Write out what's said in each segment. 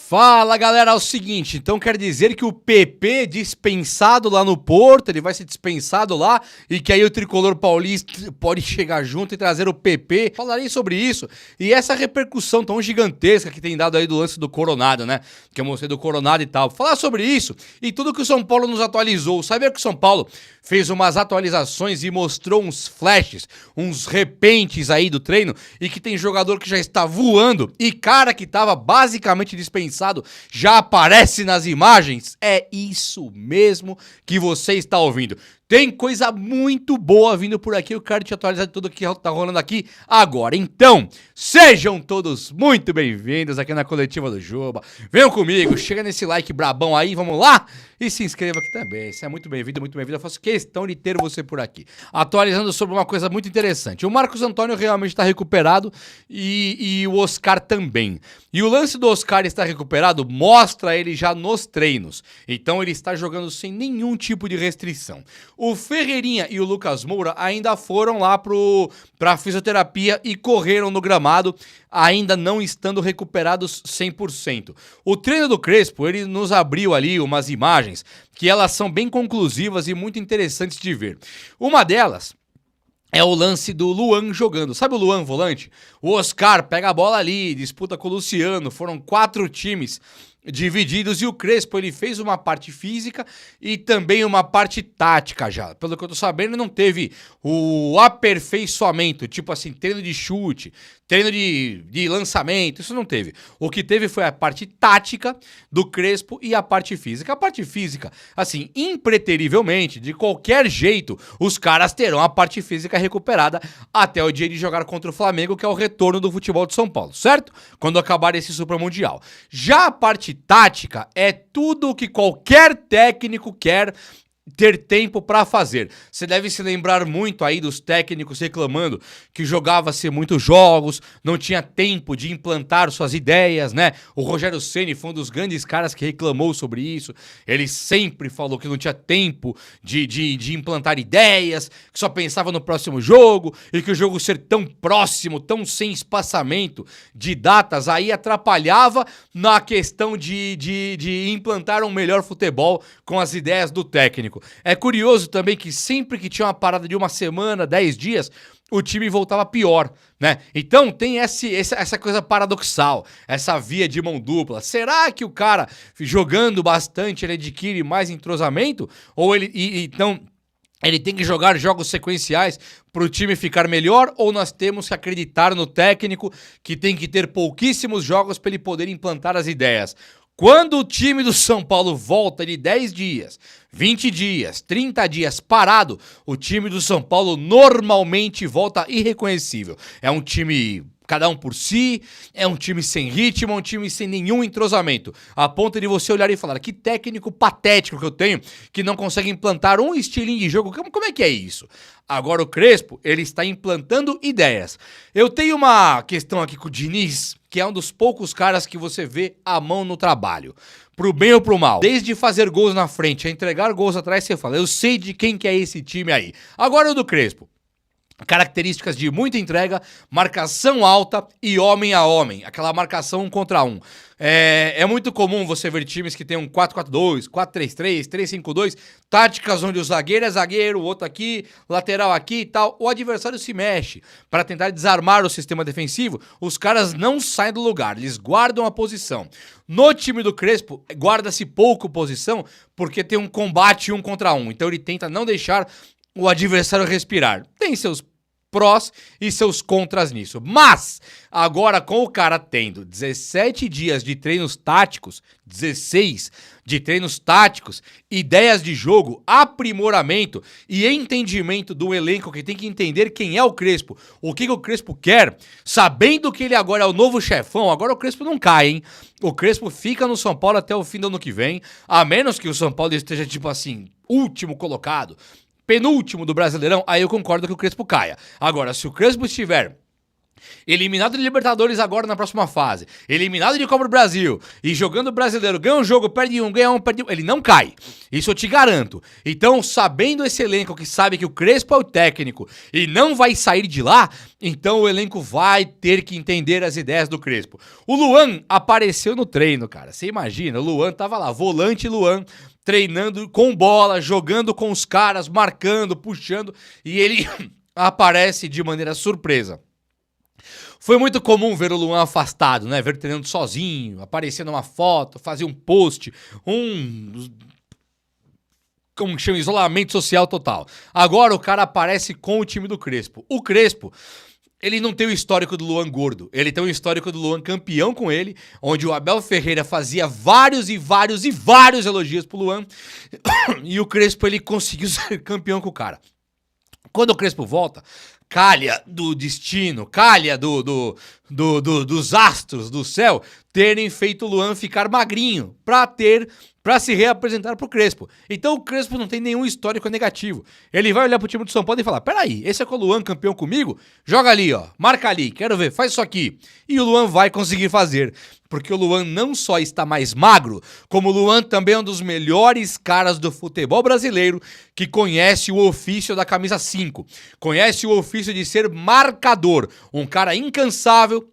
Fala galera, é o seguinte, então quer dizer que o PP dispensado lá no Porto, ele vai ser dispensado lá e que aí o tricolor paulista pode chegar junto e trazer o PP. Falarei sobre isso e essa repercussão tão gigantesca que tem dado aí do lance do Coronado, né? Que eu mostrei do Coronado e tal. Falar sobre isso e tudo que o São Paulo nos atualizou. Sabe que o São Paulo fez umas atualizações e mostrou uns flashes, uns repentes aí do treino e que tem jogador que já está voando e cara que estava basicamente dispensado já aparece nas imagens? É isso mesmo que você está ouvindo. Tem coisa muito boa vindo por aqui, eu quero te atualizar de tudo o que tá rolando aqui agora. Então, sejam todos muito bem-vindos aqui na Coletiva do Juba. Venham comigo, chega nesse like brabão aí, vamos lá? E se inscreva aqui também, você é muito bem-vindo, muito bem-vindo. Eu faço questão de ter você por aqui. Atualizando sobre uma coisa muito interessante. O Marcos Antônio realmente está recuperado e o Oscar também. E o lance do Oscar estar recuperado mostra ele já nos treinos. Então ele está jogando sem nenhum tipo de restrição. O Ferreirinha e o Lucas Moura ainda foram lá pra fisioterapia e correram no gramado, ainda não estando recuperados 100%. O treino do Crespo, ele nos abriu ali umas imagens que elas são bem conclusivas e muito interessantes de ver. Uma delas é o lance do Luan jogando. Sabe o Luan, volante? O Oscar pega a bola ali, disputa com o Luciano, foram 4 times divididos e o Crespo, ele fez uma parte física e também uma parte tática já. Pelo que eu tô sabendo, não teve o aperfeiçoamento, tipo assim, treino de chute, treino de lançamento, isso não teve. O que teve foi a parte tática do Crespo e a parte física. A parte física, assim, impreterivelmente, de qualquer jeito, os caras terão a parte física recuperada até o dia de jogar contra o Flamengo, que é o retorno do futebol de São Paulo, certo? Quando acabar esse Super Mundial. Já a parte tática é tudo o que qualquer técnico quer ter tempo para fazer. Você deve se lembrar muito aí dos técnicos reclamando que jogava-se muitos jogos, não tinha tempo de implantar suas ideias, né? O Rogério Ceni foi um dos grandes caras que reclamou sobre isso. Ele sempre falou que não tinha tempo de implantar ideias, que só pensava no próximo jogo e que o jogo ser tão próximo, tão sem espaçamento de datas, aí atrapalhava na questão de implantar um melhor futebol com as ideias do técnico. É curioso também que sempre que tinha uma parada de uma semana, 10 dias, o time voltava pior, né? Então tem essa coisa paradoxal, essa via de mão dupla. Será que o cara, jogando bastante, ele adquire mais entrosamento? Ou então ele tem que jogar jogos sequenciais para o time ficar melhor? Ou nós temos que acreditar no técnico que tem que ter pouquíssimos jogos para ele poder implantar as ideias? Quando o time do São Paulo volta de 10 dias, 20 dias, 30 dias parado, o time do São Paulo normalmente volta irreconhecível. É um time cada um por si, é um time sem ritmo, é um time sem nenhum entrosamento. A ponto de você olhar e falar, que técnico patético que eu tenho, que não consegue implantar um estilinho de jogo. Como é que é isso? Agora o Crespo, ele está implantando ideias. Eu tenho uma questão aqui com o Diniz, que é um dos poucos caras que você vê a mão no trabalho. Pro bem ou pro mal. Desde fazer gols na frente a entregar gols atrás, você fala, eu sei de quem que é esse time aí. Agora o do Crespo. Características de muita entrega, marcação alta e homem a homem. Aquela marcação 1 contra 1. É muito comum você ver times que tem um 4-4-2, 4-3-3, 3-5-2, táticas onde o zagueiro é zagueiro, o outro aqui, lateral aqui e tal. O adversário se mexe para tentar desarmar o sistema defensivo. Os caras não saem do lugar, eles guardam a posição. No time do Crespo, guarda-se pouco posição porque tem um combate 1 contra 1. Então ele tenta não deixar o adversário respirar. Tem seus prós e seus contras nisso. Mas, agora com o cara tendo 17 dias de treinos táticos, 16 de treinos táticos, ideias de jogo, aprimoramento e entendimento do elenco, que tem que entender quem é o Crespo, o que o Crespo quer, sabendo que ele agora é o novo chefão, agora o Crespo não cai, hein? O Crespo fica no São Paulo até o fim do ano que vem, a menos que o São Paulo esteja, tipo assim, último colocado, penúltimo do Brasileirão, aí eu concordo que o Crespo caia. Agora, se o Crespo estiver eliminado de Libertadores agora na próxima fase, eliminado de Copa do Brasil e jogando o Brasileiro, ganha um jogo, perde um, ganha um, perde um, ele não cai. Isso eu te garanto. Então, sabendo esse elenco que sabe que o Crespo é o técnico e não vai sair de lá, então o elenco vai ter que entender as ideias do Crespo. O Luan apareceu no treino, cara. Você imagina, o Luan tava lá, volante Luan, treinando com bola, jogando com os caras, marcando, puxando, e ele aparece de maneira surpresa. Foi muito comum ver o Luan afastado, né? Ver ele treinando sozinho, aparecendo uma foto, fazer um post, como que chama? Isolamento social total. Agora o cara aparece com o time do Crespo. O Crespo, ele não tem o histórico do Luan gordo, ele tem o histórico do Luan campeão com ele, onde o Abel Ferreira fazia vários elogios pro Luan, e o Crespo, ele conseguiu ser campeão com o cara. Quando o Crespo volta, calha do destino, calha dos astros do céu terem feito o Luan ficar magrinho pra se reapresentar pro Crespo. Então o Crespo não tem nenhum histórico negativo. Ele vai olhar pro time do São Paulo e falar: peraí, esse é com o Luan campeão comigo? Joga ali, ó, marca ali, quero ver, faz isso aqui. E o Luan vai conseguir fazer, porque o Luan não só está mais magro, como o Luan também é um dos melhores caras do futebol brasileiro que conhece o ofício da camisa 5, conhece o ofício de ser marcador, um cara incansável,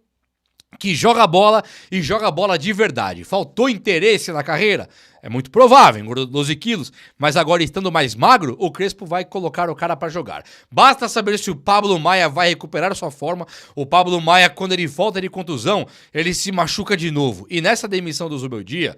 que joga bola e joga bola de verdade. Faltou interesse na carreira? É muito provável, engordou 12 quilos, mas agora estando mais magro, o Crespo vai colocar o cara pra jogar. Basta saber se o Pablo Maia vai recuperar sua forma. O Pablo Maia, quando ele volta de contusão, ele se machuca de novo. E nessa demissão do Zubeldia,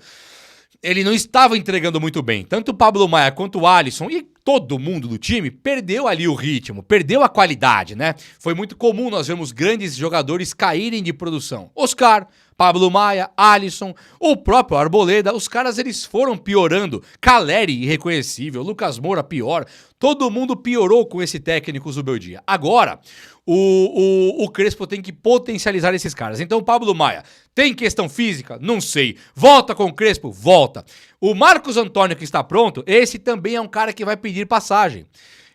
ele não estava entregando muito bem. Tanto o Pablo Maia quanto o Alisson e todo mundo do time perdeu ali o ritmo, perdeu a qualidade, né? Foi muito comum nós vermos grandes jogadores caírem de produção. Oscar, Pablo Maia, Alisson, o próprio Arboleda, os caras eles foram piorando. Caleri, irreconhecível, Lucas Moura, pior. Todo mundo piorou com esse técnico Zubeldia. Agora, o Crespo tem que potencializar esses caras. Então, o Pablo Maia, tem questão física? Não sei. Volta com o Crespo? Volta. O Marcos Antônio, que está pronto, esse também é um cara que vai pedir passagem.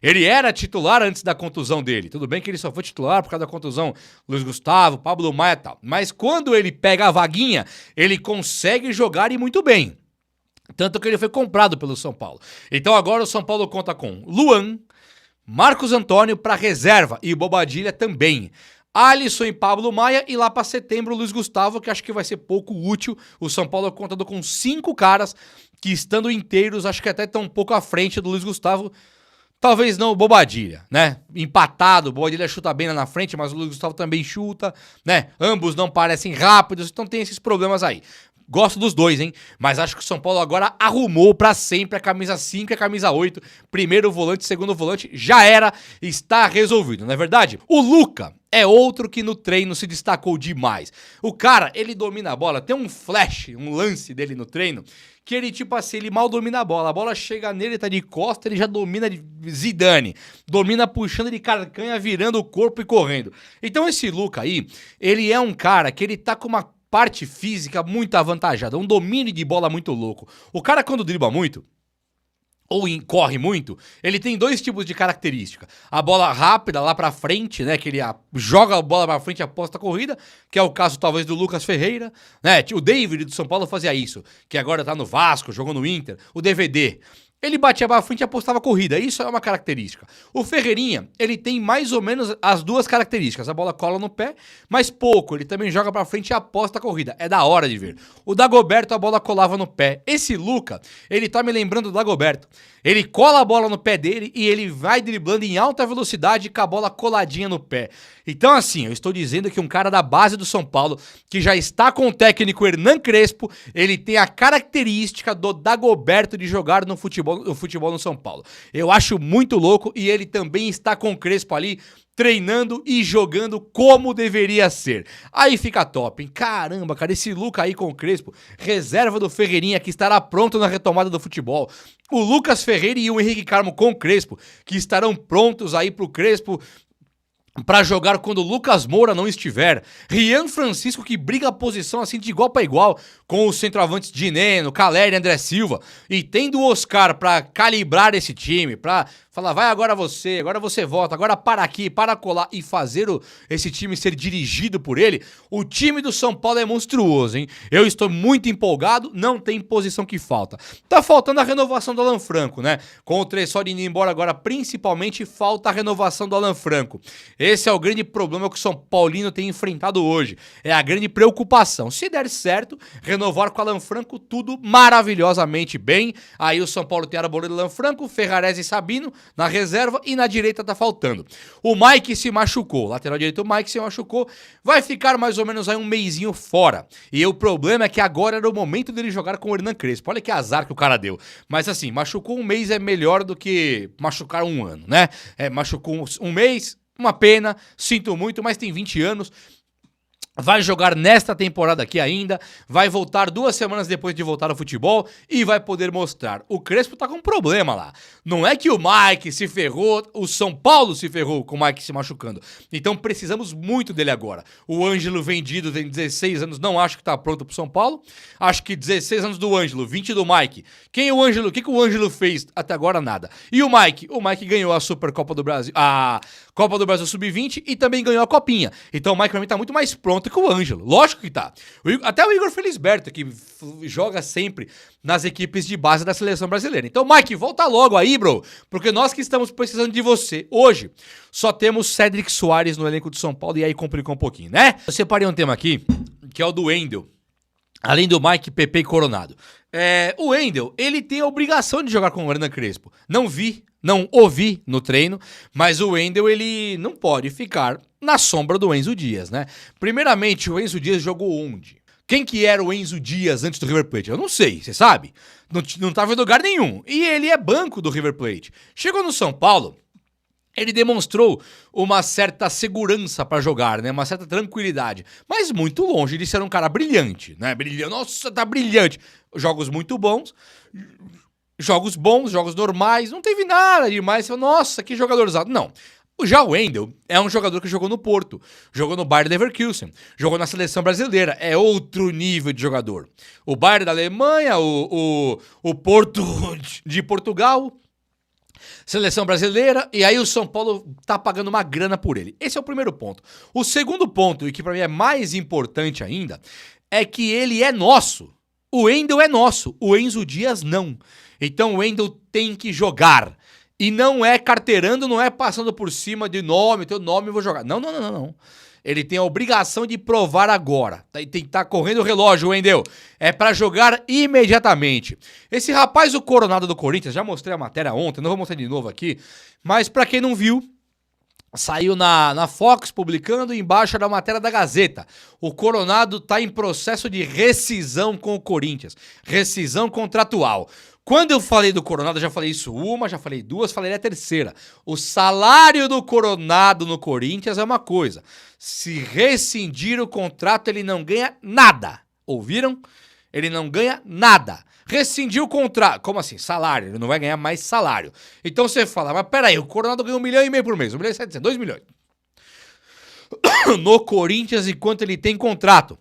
Ele era titular antes da contusão dele. Tudo bem que ele só foi titular por causa da contusão Luiz Gustavo, Pablo Maia e tal. Mas quando ele pega a vaguinha, ele consegue jogar e muito bem. Tanto que ele foi comprado pelo São Paulo. Então agora o São Paulo conta com Luan, Marcos Antônio para reserva e Bobadilha também. Alisson e Pablo Maia, e lá para setembro o Luiz Gustavo, que acho que vai ser pouco útil. O São Paulo contando com 5 caras que, estando inteiros, acho que até estão um pouco à frente do Luiz Gustavo. Talvez não o Bobadilha, né? Empatado, o Bobadilha chuta bem lá na frente, mas o Luiz Gustavo também chuta, né? Ambos não parecem rápidos, então tem esses problemas aí. Gosto dos dois, hein? Mas acho que o São Paulo agora arrumou pra sempre a camisa 5 e a camisa 8. Primeiro volante, segundo volante, já era, está resolvido, não é verdade? O Luca é outro que no treino se destacou demais. O cara, ele domina a bola, tem um flash, um lance dele no treino, que ele, tipo assim, ele mal domina a bola chega nele, tá de costa, ele já domina de Zidane, domina puxando de carcanha, virando o corpo e correndo. Então esse Luca aí, ele é um cara que ele tá com uma parte física muito avantajada, um domínio de bola muito louco. O cara quando dribla muito, ou corre muito, ele tem 2 tipos de característica. A bola rápida lá pra frente, né, que ele joga a bola pra frente e aposta a corrida, que é o caso talvez do Lucas Ferreira, né, o David do São Paulo fazia isso, que agora tá no Vasco, jogou no Inter, o DVD. Ele batia pra frente e apostava a corrida. Isso é uma característica. O Ferreirinha, ele tem mais ou menos as 2 características. A bola cola no pé, mas pouco. Ele também joga pra frente e aposta a corrida. É da hora de ver. O Dagoberto, a bola colava no pé. Esse Luca, ele tá me lembrando do Dagoberto. Ele cola a bola no pé dele e ele vai driblando em alta velocidade com a bola coladinha no pé. Então assim, eu estou dizendo que um cara da base do São Paulo, que já está com o técnico Hernan Crespo, ele tem a característica do Dagoberto de jogar no futebol no São Paulo. Eu acho muito louco e ele também está com o Crespo ali, treinando e jogando como deveria ser. Aí fica top, hein? Caramba, cara, esse Luca aí com o Crespo, reserva do Ferreirinha, que estará pronto na retomada do futebol. O Lucas Ferreira e o Henrique Carmo com o Crespo, que estarão prontos aí pro Crespo pra jogar quando o Lucas Moura não estiver. Rian Francisco, que briga a posição assim de igual para igual com os centroavantes Dineno, Caleri, André Silva, e tendo o Oscar pra calibrar esse time, pra falar, vai agora você volta, agora para aqui, para colar e fazer esse time ser dirigido por ele, o time do São Paulo é monstruoso, hein? Eu estou muito empolgado, não tem posição que falta. Tá faltando a renovação do Alan Franco, né? Com o Tressor indo embora agora, principalmente falta a renovação do Alan Franco. Esse é o grande problema que o São Paulino tem enfrentado hoje. É a grande preocupação. Se der certo, renovar com o Alan Franco, tudo maravilhosamente bem. Aí o São Paulo tem Arboleda, Alan Franco, Ferrarese e Sabino na reserva e na direita tá faltando. O Mike se machucou, lateral direito o Mike se machucou, vai ficar mais ou menos aí um mesinho fora. E o problema é que agora era o momento dele jogar com o Hernan Crespo. Olha que azar que o cara deu. Mas assim, machucou um mês é melhor do que machucar um ano, né? Machucou um mês, uma pena, sinto muito, mas tem 20 anos. Vai jogar nesta temporada aqui ainda, vai voltar 2 semanas depois de voltar ao futebol e vai poder mostrar. O Crespo tá com um problema lá. Não é que o Mike se ferrou, o São Paulo se ferrou com o Mike se machucando. Então precisamos muito dele agora. O Ângelo vendido, tem 16 anos, não acho que tá pronto pro São Paulo. Acho que 16 anos do Ângelo, 20 do Mike. O que o Ângelo fez? Até agora nada. E o Mike? O Mike ganhou a Supercopa do Brasil, a Copa do Brasil Sub-20 e também ganhou a Copinha. Então o Mike pra mim tá muito mais pronto que o Ângelo. Lógico que tá. Até o Igor Felisberto, que joga sempre nas equipes de base da seleção brasileira. Então, Mike, volta logo aí, bro, porque nós que estamos precisando de você. Hoje, só temos Cédric Soares no elenco de São Paulo e aí complicou um pouquinho, né? Eu separei um tema aqui, que é o do Wendel. Além do Mike, Pepe e Coronado. O Wendel, ele tem a obrigação de jogar com o Hernan Crespo. Não ouvi no treino, mas o Wendel, ele não pode ficar na sombra do Enzo Dias, né? Primeiramente, o Enzo Dias jogou onde? Quem que era o Enzo Dias antes do River Plate? Eu não sei, você sabe? Não tava em lugar nenhum. E ele é banco do River Plate. Chegou no São Paulo, ele demonstrou uma certa segurança pra jogar, né? Uma certa tranquilidade. Mas muito longe de ser um cara brilhante, né? Nossa, tá brilhante. Jogos muito bons. Jogos bons, jogos normais, não teve nada demais. Nossa, que jogador usado. Não. Já o Wendel é um jogador que jogou no Porto, jogou no Bayer Leverkusen, jogou na seleção brasileira, é outro nível de jogador. O Bayer da Alemanha, o Porto de Portugal, seleção brasileira, e aí o São Paulo tá pagando uma grana por ele. Esse é o primeiro ponto. O segundo ponto, e que pra mim é mais importante ainda, é que ele é nosso. O Wendel é nosso, o Enzo Dias não. Então o Wendel tem que jogar. E não é carteirando, não é passando por cima de nome, teu nome eu vou jogar. Não. Ele tem a obrigação de provar agora. Tem que estar correndo o relógio, Wendel. É pra jogar imediatamente. Esse rapaz, o Coronado do Corinthians, já mostrei a matéria ontem, não vou mostrar de novo aqui, mas pra quem não viu, saiu na Fox publicando embaixo da matéria da Gazeta. O Coronado tá em processo de rescisão com o Corinthians. Rescisão contratual. Quando eu falei do Coronado, eu já falei isso uma, já falei duas, falei a terceira. O salário do Coronado no Corinthians é uma coisa. Se rescindir o contrato, ele não ganha nada. Ouviram? Ele não ganha nada. Rescindiu o contrato. Como assim? Salário. Ele não vai ganhar mais salário. Então você fala, mas peraí, o Coronado ganha 1,5 milhão por mês. 1 milhão e 700, 2 milhões. No Corinthians, enquanto ele tem contrato.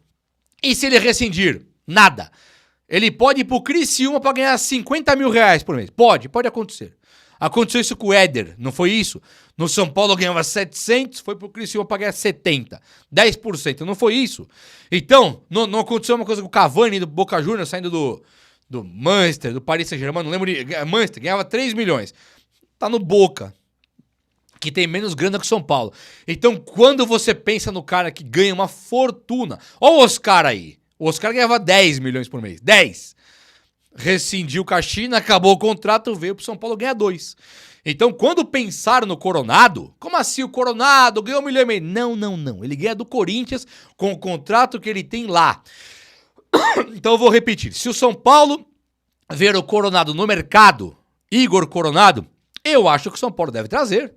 E se ele rescindir? Nada. Ele pode ir pro Criciúma pra ganhar 50 mil reais por mês. Pode acontecer. Aconteceu isso com o Éder, não foi isso? No São Paulo ganhava 700, foi pro Criciúma pra ganhar 70. 10%, não foi isso? Então, não aconteceu uma coisa com o Cavani do Boca Juniors saindo do Manchester, do Paris Saint-Germain, não lembro de... Manchester, ganhava 3 milhões. Tá no Boca, que tem menos grana que o São Paulo. Então, quando você pensa no cara que ganha uma fortuna... Ó o Oscar aí. O Oscar ganhava 10 milhões por mês. 10. Rescindiu com a China, acabou o contrato, veio pro São Paulo ganhar 2. Então, quando pensaram no Coronado, como assim o Coronado ganhou 1,5 milhão? Não. Ele ganha do Corinthians com o contrato que ele tem lá. Então, eu vou repetir. Se o São Paulo ver o Coronado no mercado, Igor Coronado, eu acho que o São Paulo deve trazer.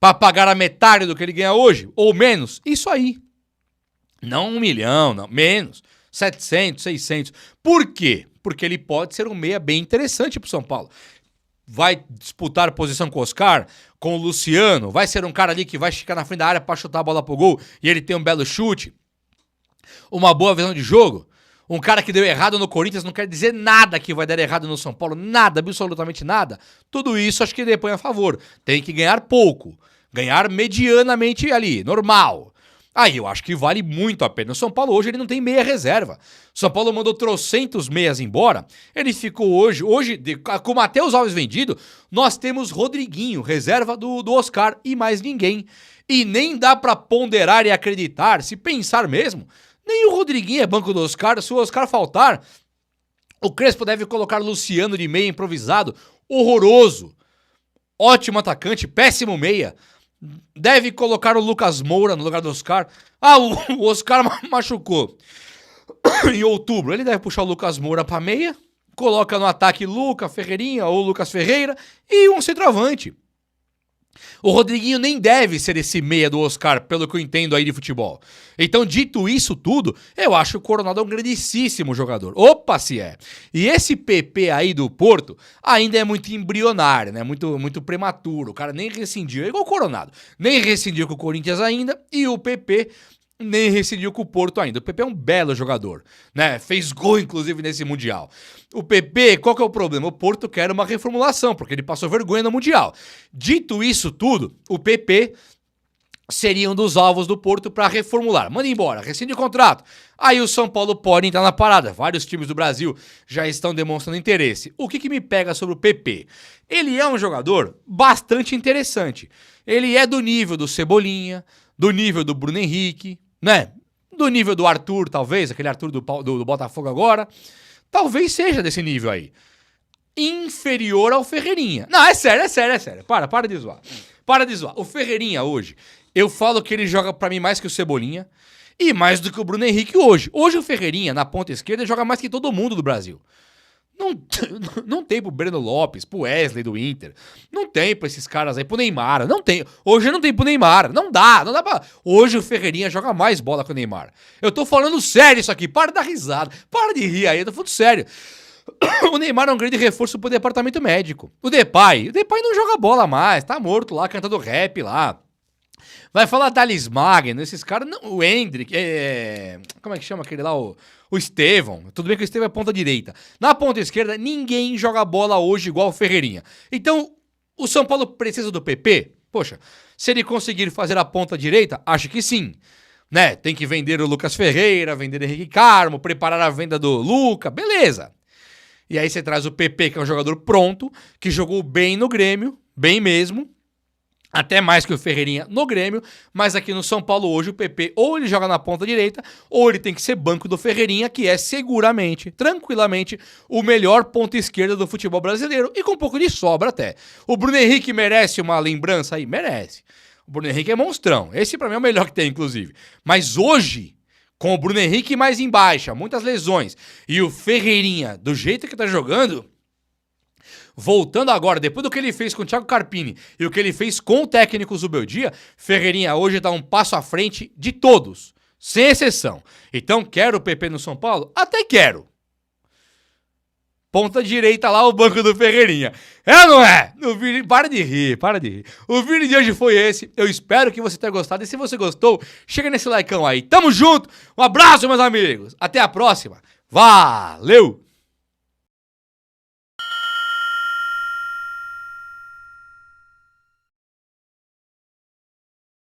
Para pagar a metade do que ele ganha hoje, ou menos. Isso aí. Não 1 milhão, não, menos. 700, 600. Por quê? Porque ele pode ser um meia bem interessante pro São Paulo. Vai disputar posição com o Oscar, com o Luciano, vai ser um cara ali que vai ficar na frente da área pra chutar a bola pro gol e ele tem um belo chute, uma boa visão de jogo. Um cara que deu errado no Corinthians não quer dizer nada que vai dar errado no São Paulo. Nada, absolutamente nada. Tudo isso acho que depõe a favor. Tem que ganhar pouco. Ganhar medianamente ali, normal. Aí eu acho que vale muito a pena. O São Paulo hoje ele não tem meia reserva. O São Paulo mandou trocentos meias embora. Ele ficou hoje com o Matheus Alves vendido, nós temos Rodriguinho, reserva do Oscar e mais ninguém. E nem dá pra ponderar e acreditar, se pensar mesmo. Nem o Rodriguinho é banco do Oscar. Se o Oscar faltar, o Crespo deve colocar Luciano de meia improvisado. Horroroso. Ótimo atacante, péssimo meia. Deve colocar o Lucas Moura no lugar do Oscar. O Oscar machucou em outubro. Ele deve puxar o Lucas Moura pra meia. Coloca no ataque Lucas Ferreirinha ou Lucas Ferreira e um centroavante. O Rodriguinho nem deve ser esse meia do Oscar, pelo que eu entendo aí de futebol. Então, dito isso tudo, eu acho que o Coronado é um grandíssimo jogador. Opa, se é. E esse PP aí do Porto ainda é muito embrionário, né? Muito prematuro. O cara nem rescindiu, é igual o Coronado. Nem rescindiu com o Corinthians ainda e o PP nem rescindiu com o Porto ainda. O PP é um belo jogador, né? Fez gol, inclusive, nesse Mundial. O PP, qual que é o problema? O Porto quer uma reformulação, porque ele passou vergonha no Mundial. Dito isso tudo, o PP seria um dos alvos do Porto para reformular. Manda embora, rescinde o contrato. Aí o São Paulo pode entrar na parada. Vários times do Brasil já estão demonstrando interesse. O que me pega sobre o PP? Ele é um jogador bastante interessante. Ele é do nível do Cebolinha, do nível do Bruno Henrique, né? Do nível do Arthur, talvez, aquele Arthur do Botafogo agora. Talvez seja desse nível aí. Inferior ao Ferreirinha. Não, é sério. Para de zoar. Para de zoar. O Ferreirinha hoje, eu falo que ele joga pra mim mais que o Cebolinha e mais do que o Bruno Henrique hoje. Hoje o Ferreirinha, na ponta esquerda, joga mais que todo mundo do Brasil. Não tem pro Breno Lopes, pro Wesley do Inter. Não tem pra esses caras aí, pro Neymar. Não tem. Hoje não tem pro Neymar. Não dá pra... Hoje o Ferreirinha joga mais bola que o Neymar. Eu tô falando sério isso aqui. Para de dar risada. Para de rir aí. Eu tô falando sério. O Neymar é um grande reforço pro departamento médico. O Depay não joga bola mais. Tá morto lá, cantando rap lá. Vai falar Thales Magno, esses caras, não, o Hendrick, como é que chama aquele lá, o Estevão. Tudo bem que o Estevão é ponta direita. Na ponta esquerda, ninguém joga bola hoje igual o Ferreirinha. Então, o São Paulo precisa do PP? Poxa, se ele conseguir fazer a ponta direita, acho que sim. Né? Tem que vender o Lucas Ferreira, vender o Henrique Carmo, preparar a venda do Luca, beleza. E aí você traz o PP, que é um jogador pronto, que jogou bem no Grêmio, bem mesmo. Até mais que o Ferreirinha no Grêmio, mas aqui no São Paulo hoje o PP ou ele joga na ponta direita ou ele tem que ser banco do Ferreirinha, que é seguramente, tranquilamente, o melhor ponta esquerda do futebol brasileiro e com um pouco de sobra até. O Bruno Henrique merece uma lembrança aí? Merece. O Bruno Henrique é monstrão. Esse pra mim é o melhor que tem, inclusive. Mas hoje, com o Bruno Henrique mais em baixa, muitas lesões, e o Ferreirinha do jeito que tá jogando... Voltando agora, depois do que ele fez com o Thiago Carpini e o que ele fez com o técnico Zubeldia, Ferreirinha hoje dá um passo à frente de todos, sem exceção. Então, quero o PP no São Paulo? Até quero. Ponta direita lá, o banco do Ferreirinha. É ou não é? Para de rir. O vídeo de hoje foi esse. Eu espero que você tenha gostado. E se você gostou, chega nesse likeão aí. Tamo junto. Um abraço, meus amigos. Até a próxima. Valeu!